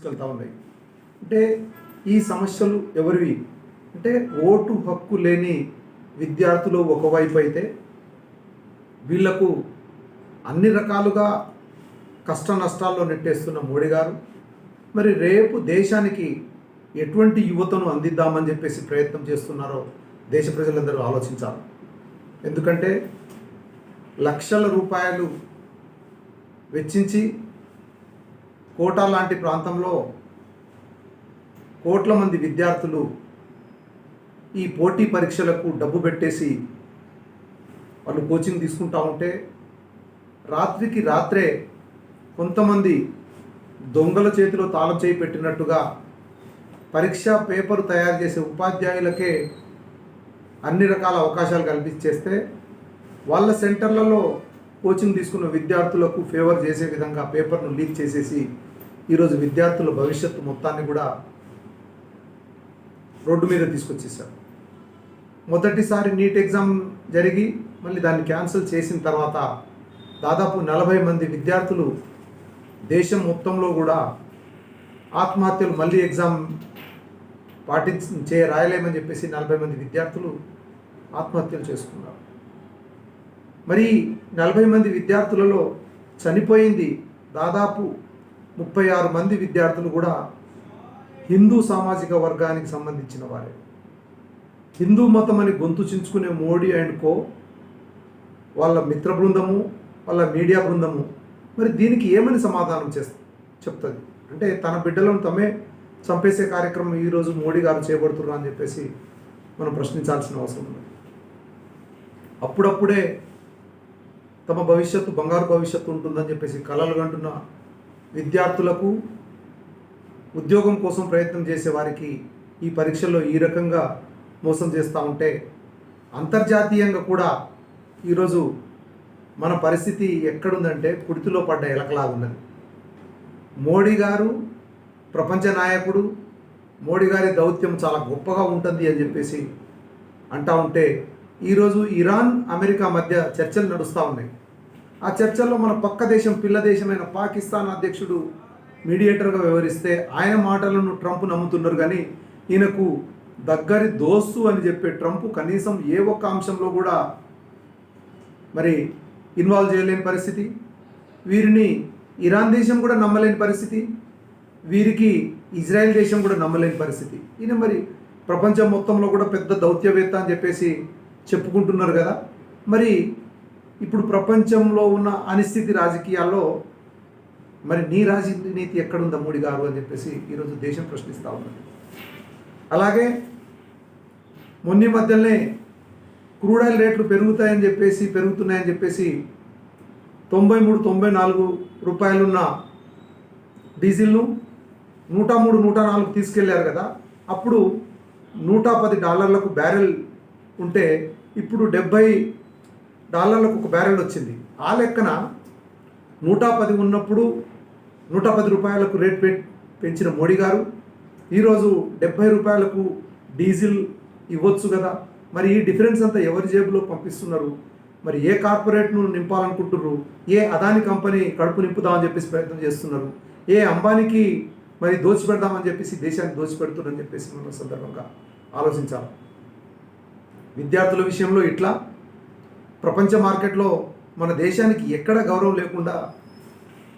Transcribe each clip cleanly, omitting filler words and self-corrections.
తీసుకెళ్తా ఉన్నాయి. అంటే ఈ సమస్యలు ఎవరివి అంటే ఓటు హక్కు లేని విద్యార్థులు ఒకవైపు అయితే వీళ్లకు అన్ని రకాలుగా కష్ట నష్టాల్లో నెట్టేస్తున్న మోడీ గారు మరి రేపు దేశానికి ఎటువంటి యువతను అందిద్దామని చెప్పేసి ప్రయత్నం చేస్తున్నారో దేశ ప్రజలందరూ ఆలోచించాలి. ఎందుకంటే లక్షల రూపాయలు వెచ్చించి కోటా లాంటి ప్రాంతంలో కోట్ల మంది విద్యార్థులు ఈ పోటీ పరీక్షలకు డబ్బు పెట్టేసి వాళ్ళు కోచింగ్ తీసుకుంటా ఉంటే రాత్రికి రాత్రే కొంతమంది దొంగల చేతిలో తాళం చేయి పెట్టినట్టుగా పరీక్ష పేపర్ తయారు చేసే ఉపాధ్యాయులకే అన్ని రకాల అవకాశాలు కల్పించేస్తే వాళ్ళ సెంటర్లలో కోచింగ్ తీసుకున్న విద్యార్థులకు ఫేవర్ చేసే విధంగా పేపర్ను లీక్ చేసేసి ఈరోజు విద్యార్థుల భవిష్యత్తు మొత్తాన్ని కూడా రోడ్డు మీద తీసుకొచ్చేసారు. మొదటిసారి నీట్ ఎగ్జామ్ జరిగి మళ్ళీ దాన్ని క్యాన్సిల్ చేసిన తర్వాత దాదాపు 40 మంది విద్యార్థులు దేశం మొత్తంలో కూడా ఆత్మహత్యలు మళ్ళీ ఎగ్జామ్ రాయలేమని చెప్పేసి 40 మంది విద్యార్థులు ఆత్మహత్యలు చేసుకున్నారు. మరి 40 మంది విద్యార్థులలో చనిపోయింది దాదాపు 36 మంది విద్యార్థులు కూడా హిందూ సామాజిక వర్గానికి సంబంధించిన వారే. హిందూ మతం అని గొంతు చించుకునే మోడీ అండ్ కో వాళ్ళ మిత్ర బృందము వాళ్ళ మీడియా బృందము మరి దీనికి ఏమని సమాధానం చెప్తుంది అంటే తన బిడ్డలను తమే చంపేసే కార్యక్రమం ఈరోజు మోడీ గారు చేపడుతున్నారు అని చెప్పేసి మనం ప్రశ్నించాల్సిన అవసరం ఉంది. అప్పుడప్పుడే తమ భవిష్యత్తు బంగారు భవిష్యత్తు ఉంటుందని చెప్పేసి కలలు కంటున్న విద్యార్థులకు ఉద్యోగం కోసం ప్రయత్నం చేసే వారికి ఈ పరీక్షల్లో ఈ రకంగా మోసం చేస్తూ ఉంటే అంతర్జాతీయంగా కూడా ఈరోజు మన పరిస్థితి ఎక్కడుందంటే కుడితిలో పడ్డ ఎలకలాగా ఉన్నది. మోడీ గారు ప్రపంచ నాయకుడు, మోడీ గారి దౌత్యం చాలా గొప్పగా ఉంటుంది అని చెప్పేసి అంటూ ఉంటే ఈరోజు ఇరాన్ అమెరికా మధ్య చర్చలు నడుస్తూ ఉన్నాయి. ఆ చర్చల్లో మన పక్క దేశం పిల్ల దేశమైన పాకిస్తాన్ అధ్యక్షుడు మీడియేటర్గా వ్యవహరిస్తే ఆయన మాటలను ట్రంప్ నమ్ముతున్నారు. కానీ ఈయనకు దగ్గరి దోస్తు అని చెప్పే ట్రంప్ కనీసం ఏ ఒక్క అంశంలో కూడా మరి ఇన్వాల్వ్ చేయలేని పరిస్థితి, వీరిని ఇరాన్ దేశం కూడా నమ్మలేని పరిస్థితి, వీరికి ఇజ్రాయెల్ దేశం కూడా నమ్మలేని పరిస్థితి. ఈయన మరి ప్రపంచం మొత్తంలో కూడా పెద్ద దౌత్యవేత్త అని చెప్పేసి చెప్పుకుంటున్నారు కదా. మరి ఇప్పుడు ప్రపంచంలో ఉన్న అనిశ్చితి రాజకీయాల్లో మరి నీ రాజనీతి ఎక్కడుందా మోడీ గారు అని చెప్పేసి ఈరోజు దేశం ప్రశ్నిస్తూ ఉన్నది. అలాగే మొన్న మధ్యలోనే క్రూడ్ ఆయిల్ రేట్లు పెరుగుతున్నాయని చెప్పేసి 93-94 రూపాయలున్న డీజిల్ను 103, 104 తీసుకెళ్లారు కదా. అప్పుడు $110 బ్యారెల్ ఉంటే ఇప్పుడు $70 ఒక బ్యారెల్ వచ్చింది. ఆ లెక్కన 110 ఉన్నప్పుడు 110 రూపాయలకు రేట్ పెంచిన మోడీ గారు ఈరోజు 70 రూపాయలకు డీజిల్ ఇవ్వచ్చు కదా. మరి ఈ డిఫరెన్స్ అంతా ఎవరి జేబులో పంపిస్తున్నారు? మరి ఏ కార్పొరేట్ను నింపాలనుకుంటున్నారు? ఏ అదాని కంపెనీ కడుపు నింపుదామని చెప్పేసి ప్రయత్నం చేస్తున్నారు? ఏ అంబానీకి మరి దోచిపెడదామని చెప్పేసి దేశాన్ని దోచిపెడుతున్నారని చెప్పేసి మనం సందర్భంగా ఆలోచించాలి. విద్యార్థుల విషయంలో ఇట్లా ప్రపంచ మార్కెట్లో మన దేశానికి ఎక్కడ గౌరవం లేకుండా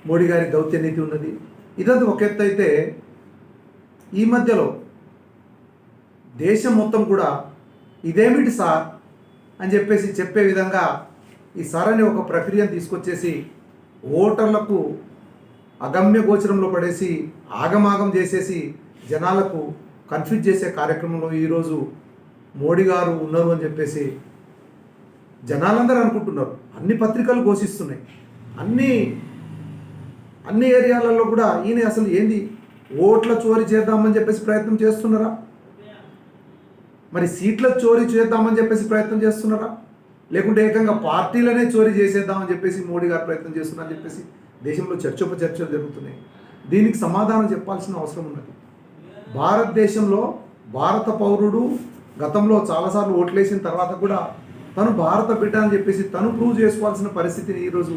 మోడీ గారి దౌత్య నీతి ఉన్నది. ఇదంతా ఒక ఎత్తు అయితే ఈ మధ్యలో దేశం మొత్తం కూడా ఇదేమిటి సార్ అని చెప్పేసి చెప్పే విధంగా ఈ సార్ అనే ఒక ప్రక్రియను తీసుకొచ్చేసి ఓటర్లకు అగమ్య గోచరంలో పడేసి ఆగమాగం చేసేసి జనాలకు కన్ఫ్యూజ్ చేసే కార్యక్రమంలో ఈరోజు మోడీ గారు ఉన్నారు అని చెప్పేసి జనాలందరూ అనుకుంటున్నారు. అన్ని పత్రికలు ఘోషిస్తున్నాయి. అన్ని ఏరియాలలో కూడా ఈయన అసలు ఏంది ఓట్ల చోరీ చేద్దామని చెప్పేసి ప్రయత్నం చేస్తున్నారా? మరి సీట్ల చోరీ చేద్దామని చెప్పేసి ప్రయత్నం చేస్తున్నారా? లేకుంటే ఏకంగా పార్టీలనే చోరీ చేసేద్దామని చెప్పేసి మోడీ గారు ప్రయత్నం చేస్తున్నారని చెప్పేసి దేశంలో చర్చోపచర్చలు జరుగుతున్నాయి. దీనికి సమాధానం చెప్పాల్సిన అవసరం ఉన్నది. భారతదేశంలో భారత పౌరుడు గతంలో చాలాసార్లు ఓట్లేసిన తర్వాత కూడా తను భారత బిడ్డ అని చెప్పేసి తను ప్రూవ్ చేసుకోవాల్సిన పరిస్థితిని ఈరోజు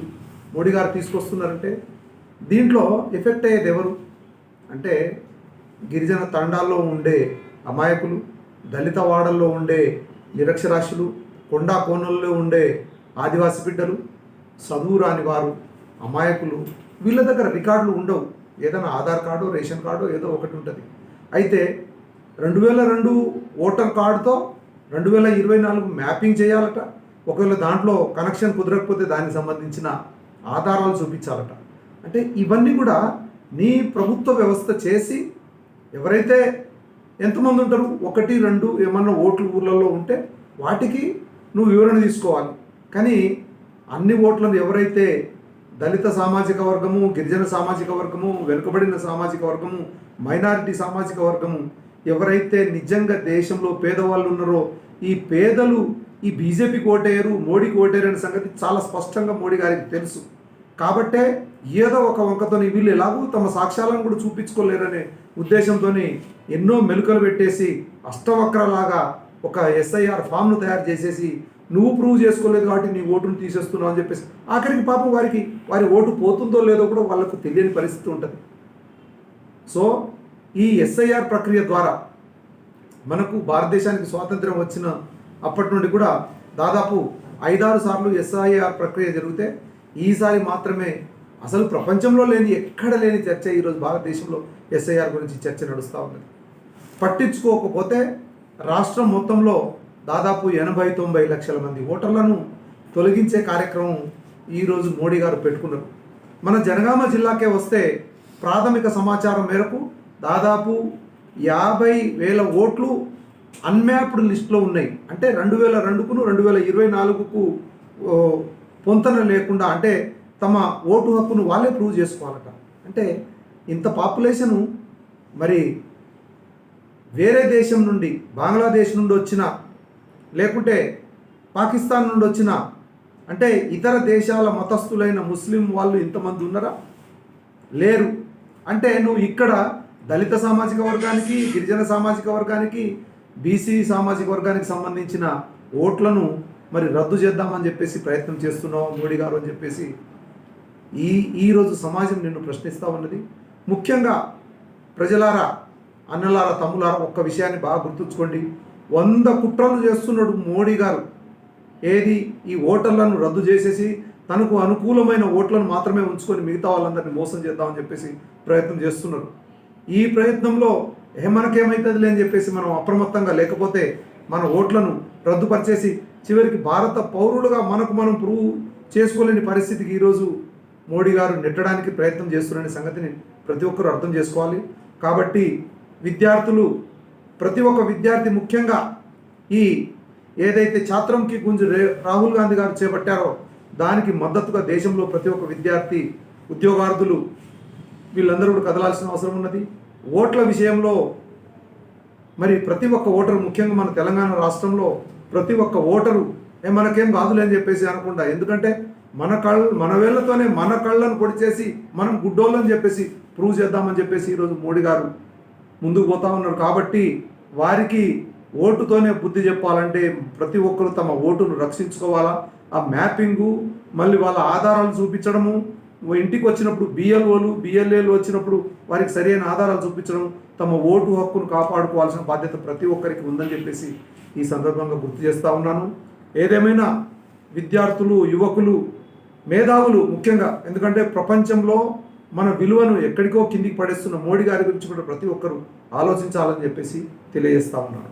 మోడీ గారు తీసుకొస్తున్నారంటే దీంట్లో ఎఫెక్ట్ అయ్యేది ఎవరు? అంటే గిరిజన తండాల్లో ఉండే అమాయకులు, దళిత వాడల్లో ఉండే నిరక్షరాస్యులు, కొండా కోనల్లో ఉండే ఆదివాసి బిడ్డలు, చదువు రాని వారు, అమాయకులు, వీళ్ళ దగ్గర రికార్డులు ఉండవు. ఏదైనా ఆధార్ కార్డు, రేషన్ కార్డు ఏదో ఒకటి ఉంటుంది. అయితే 2002 ఓటర్ కార్డుతో 2024 మ్యాపింగ్ చేయాలట. ఒకవేళ దాంట్లో కనెక్షన్ కుదరకపోతే దానికి సంబంధించిన ఆధారాలు చూపించాలట. అంటే ఇవన్నీ కూడా నీ ప్రభుత్వ వ్యవస్థ చేసి ఎవరైతే ఎంతమంది ఉంటారు, 1, 2 ఏమన్నా ఓట్లు ఊర్లలో ఉంటే వాటికి నువ్వు వివరణ తీసుకోవాలి. కానీ అన్ని ఓట్లను ఎవరైతే దళిత సామాజిక వర్గము, గిరిజన సామాజిక వర్గము, వెనుకబడిన సామాజిక వర్గము, మైనారిటీ సామాజిక వర్గము ఎవరైతే నిజంగా దేశంలో పేదవాళ్ళు ఉన్నారో ఈ పేదలు ఈ బీజేపీకి ఓటేయరు, మోడీకి ఓటేయరు అనే సంగతి చాలా స్పష్టంగా మోడీ గారికి తెలుసు. కాబట్టే ఏదో ఒక వంకతో వీళ్ళు ఎలాగూ తమ సాక్ష్యాలను కూడా చూపించుకోలేరనే ఉద్దేశంతో ఎన్నో మెలుకలు పెట్టేసి అష్టవక్రలాగా ఒక ఎస్ఐఆర్ ఫామ్ను తయారు చేసేసి నువ్వు ప్రూవ్ చేసుకోలేదు కాబట్టి నీ ఓటును తీసేస్తున్నావు అని చెప్పేసి ఆఖరికి పాపం వారి ఓటు పోతుందో లేదో కూడా వాళ్ళకు తెలియని పరిస్థితి ఉంటుంది. సో ఈ ఎస్ఐఆర్ ప్రక్రియ ద్వారా మనకు భారతదేశానికి స్వాతంత్రం వచ్చిన అప్పటి నుండి కూడా దాదాపు 5-6 సార్లు ఎస్ఐఆర్ ప్రక్రియ జరిగితే ఈసారి మాత్రమే అసలు ప్రపంచంలో లేని ఎక్కడ లేని చర్చ ఈరోజు భారతదేశంలో ఎస్ఐఆర్ గురించి చర్చ నడుస్తూ ఉన్నది. పట్టించుకోకపోతే రాష్ట్రం మొత్తంలో దాదాపు 80-90 లక్షల మంది ఓటర్లను తొలగించే కార్యక్రమం ఈరోజు మోడీ గారు పెట్టుకున్నారు. మన జనగామ జిల్లాకే వస్తే ప్రాథమిక సమాచారం మేరకు దాదాపు 50,000 ఓట్లు అన్మ్యాప్డ్ లిస్టులో ఉన్నాయి. అంటే 2002కు 2024కు పొంతన లేకుండా, అంటే తమ ఓటు హక్కును వాళ్ళే ప్రూవ్ చేసుకోవాలట. అంటే ఇంత పాపులేషను మరి వేరే దేశం నుండి, బంగ్లాదేశ్ నుండి వచ్చిన, లేకుంటే పాకిస్తాన్ నుండి వచ్చిన, అంటే ఇతర దేశాల మతస్థులైన ముస్లిం వాళ్ళు ఇంతమంది ఉన్నారా? లేరు. అంటే నువ్వు ఇక్కడ దళిత సామాజిక వర్గానికి, గిరిజన సామాజిక వర్గానికి, బీసీ సామాజిక వర్గానికి సంబంధించిన ఓట్లను మరి రద్దు చేద్దామని చెప్పేసి ప్రయత్నం చేస్తున్నావు మోడీ గారు అని చెప్పేసి ఈరోజు సమాజం నిన్ను ప్రశ్నిస్తూ ఉన్నది. ముఖ్యంగా ప్రజలారా, అన్నలారా, తమ్ములారా, ఒక్క విషయాన్ని బాగా గుర్తుంచుకోండి. 100 కుట్రలు చేస్తున్నాడు మోడీ గారు. ఏది? ఈ ఓటర్లను రద్దు చేసేసి తనకు అనుకూలమైన ఓట్లను మాత్రమే ఉంచుకొని మిగతా వాళ్ళందరినీ మోసం చేద్దామని చెప్పేసి ప్రయత్నం చేస్తున్నారు. ఈ ప్రయత్నంలో మనకేమవుతుంది అని చెప్పేసి మనం అప్రమత్తంగా లేకపోతే మన ఓట్లను రద్దుపరిచేసి చివరికి భారత పౌరులుగా మనం ప్రూవ్ చేసుకోలేని పరిస్థితికి ఈరోజు మోడీ గారు నెట్టడానికి ప్రయత్నం చేస్తున్నారనే సంగతిని ప్రతి ఒక్కరూ అర్థం చేసుకోవాలి. కాబట్టి విద్యార్థులు, ప్రతి ఒక్క విద్యార్థి ముఖ్యంగా ఈ ఏదైతే ఛాత్రం కి గుంజ్ రాహుల్ గాంధీ గారు చేపట్టారో దానికి మద్దతుగా దేశంలో ప్రతి ఒక్క విద్యార్థి, ఉద్యోగార్థులు వీళ్ళందరూ కూడా కదలాల్సిన అవసరం ఉన్నది. ఓట్ల విషయంలో మరి ప్రతి ఒక్క ఓటరు, ముఖ్యంగా మన తెలంగాణ రాష్ట్రంలో ప్రతి ఒక్క ఓటరు మనకేం కాదులే అని చెప్పేసి అనకుండా, ఎందుకంటే మన వేళ్లతోనే మన కళ్ళను పొడి చేసి మనం గుడ్డోళ్ళని చెప్పేసి ప్రూవ్ చేద్దామని చెప్పేసి ఈరోజు మోడీ గారు ముందుకు పోతా ఉన్నారు. కాబట్టి వారికి ఓటుతోనే బుద్ధి చెప్పాలంటే ప్రతి ఒక్కరు తమ ఓటును రక్షించుకోవాలా. ఆ మ్యాపింగు, మళ్ళీ వాళ్ళ ఆధారాలు చూపించడము, ఇంటికి వచ్చినప్పుడు బిఎల్ఓలు బిఎల్ఏలు వచ్చినప్పుడు వారికి సరైన ఆధారాలు చూపించడం, తమ ఓటు హక్కును కాపాడుకోవాల్సిన బాధ్యత ప్రతి ఒక్కరికి ఉందని చెప్పేసి ఈ సందర్భంగా గుర్తు చేస్తూ ఉన్నాను. ఏదేమైనా విద్యార్థులు, యువకులు, మేధావులు ముఖ్యంగా, ఎందుకంటే ప్రపంచంలో మన విలువను ఎక్కడికో కిందికి పడేస్తున్న మోడీ గారి గురించి కూడా ప్రతి ఒక్కరూ ఆలోచించాలని చెప్పేసి తెలియజేస్తూ ఉన్నాను.